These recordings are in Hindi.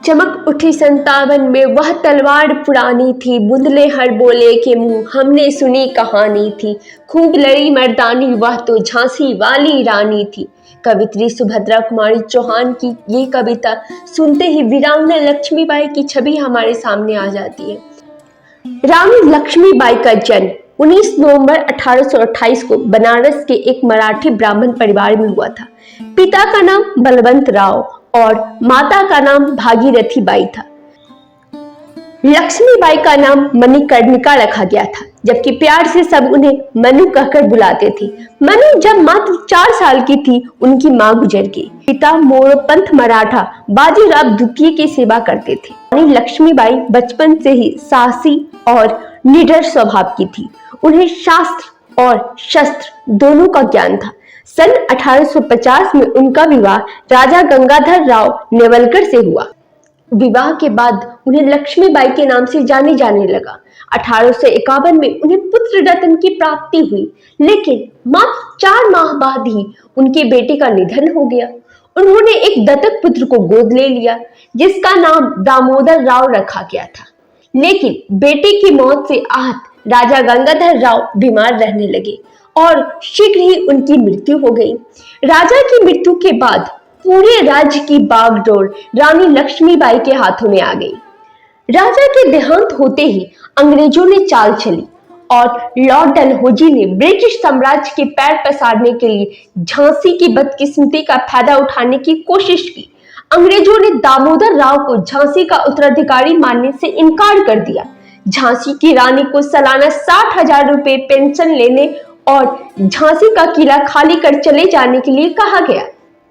चमक उठी 57 में वह तलवार पुरानी थी, बुंदले हर बोले के मुंह हमने सुनी कहानी थी। खूब लड़ी मर्दानी वह तो झांसी वाली रानी थी। कवित्री सुभद्रा कुमारी चौहान की ये कविता सुनते ही वीरांगना लक्ष्मीबाई की छवि हमारे सामने आ जाती है। रानी लक्ष्मीबाई का जन्म 19 नवंबर 1828 को बनारस के एक मराठी ब्राह्मण परिवार में हुआ था। पिता का नाम बलवंत राव और माता का नाम भागीरथी बाई था। लक्ष्मीबाई का नाम मणिकर्णिका रखा गया था, जबकि प्यार से सब उन्हें मनु कहकर बुलाते थे। मनु जब मात्र 4 साल की थी, उनकी मां गुजर गई। पिता मोरोपंत मराठा बाजीराव द्वितीय की सेवा करते थे। रानी लक्ष्मीबाई बचपन से ही साहसी और निडर स्वभाव की थी। उन्हें शास्त्र और शस्त्र दोनों का ज्ञान था। सन 1850 में उनका विवाह राजा गंगाधर राव नेवलकर से हुआ। विवाह के बाद उन्हें लक्ष्मीबाई के नाम से जाने लगा। 1851 में उन्हें पुत्र रत्न की प्राप्ति हुई, लेकिन मात्र 4 माह बाद ही उनके बेटे का निधन हो गया। उन्होंने एक दत्तक पुत्र को गोद ले लिया, जिसका नाम दामोदर राव रखा गया था। लेकिन बेटे की मौत से आहत राजा गंगाधर राव बीमार रहने लगे और शीघ्र ही उनकी मृत्यु हो गई। राजा की मृत्यु के बाद पूरे राज्य की बागडोर रानी लक्ष्मीबाई के हाथों में आ गई। राजा के देहांत होते ही अंग्रेजों ने चाल चली और लॉर्ड डलहौजी ने ब्रिटिश साम्राज्य के पैर पसारने के लिए झांसी की बदकिस्मती का फायदा उठाने की कोशिश की। अंग्रेजों ने दामोदर राव को झांसी का उत्तराधिकारी मानने से इनकार कर दिया। झांसी की रानी को सालाना 60,000 रुपए पेंशन लेने और झांसी का किला खाली कर चले जाने के लिए कहा गया।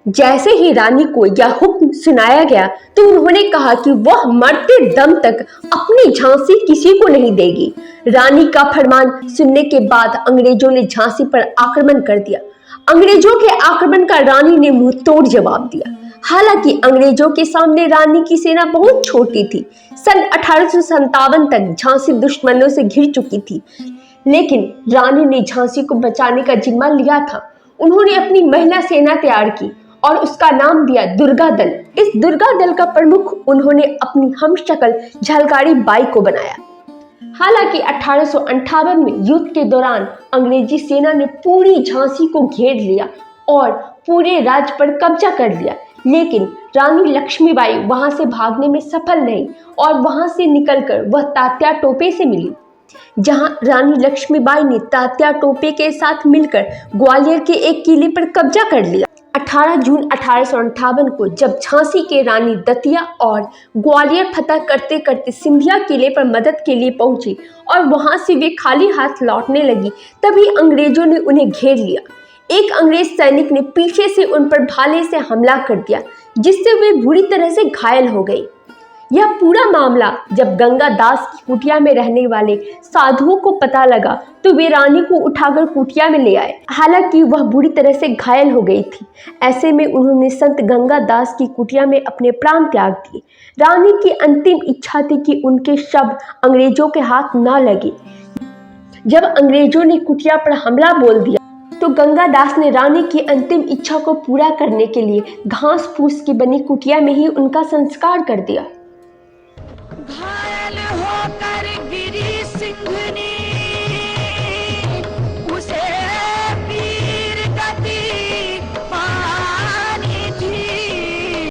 जैसे ही रानी को यह हुक्म सुनाया गया तो उन्होंने कहा कि वह मरते दम तक अपनी झांसी किसी को नहीं देगी। रानी का फरमान सुनने के बाद अंग्रेजों ने झांसी पर आक्रमण कर दिया। अंग्रेजों के आक्रमण का रानी ने मुंहतोड़ जवाब दिया। हालांकि अंग्रेजों के सामने रानी की सेना बहुत छोटी थी। सन 1857 तक झांसी दुश्मनों से घिर चुकी थी, लेकिन रानी ने झांसी को बचाने का जिम्मा लिया था। उन्होंने अपनी महिला सेना तैयार की और उसका नाम दिया दुर्गा दल। इस दुर्गा दल का प्रमुख उन्होंने अपनी हमशक्ल झलकारी बाई को बनाया। हालांकि 1858 में युद्ध के दौरान अंग्रेजी सेना ने पूरी झांसी को घेर लिया और पूरे राज्य पर कब्जा कर लिया, लेकिन रानी लक्ष्मीबाई वहां से भागने में सफल नहीं और वहां से निकलकर वह तात्या टोपे से मिली, जहां रानी लक्ष्मीबाई ने तात्या टोपे के साथ मिलकर ग्वालियर के एक किले पर कब्जा कर लिया। 18 जून 1858 को जब झांसी के रानी दतिया और ग्वालियर फतह करते करते सिंधिया किले पर मदद के लिए पहुंची और वहां से वे खाली हाथ लौटने लगी, तभी अंग्रेजों ने उन्हें घेर लिया। एक अंग्रेज सैनिक ने पीछे से उन पर भाले से हमला कर दिया, जिससे वे बुरी तरह से घायल हो गई। यह पूरा मामला जब गंगा दास की कुटिया में रहने वाले साधुओं को पता लगा तो वे रानी को उठाकर कुटिया में ले आए। हालांकि वह बुरी तरह से घायल हो गई थी। ऐसे में उन्होंने संत गंगा दास की कुटिया में अपने प्राण त्याग दिए। रानी की अंतिम इच्छा थी कि उनके शव अंग्रेजों के हाथ न लगे। जब अंग्रेजों ने कुटिया पर हमला बोल दिया तो गंगा दास ने रानी की अंतिम इच्छा को पूरा करने के लिए घास फूस की बनी कुटिया में ही उनका संस्कार कर दिया।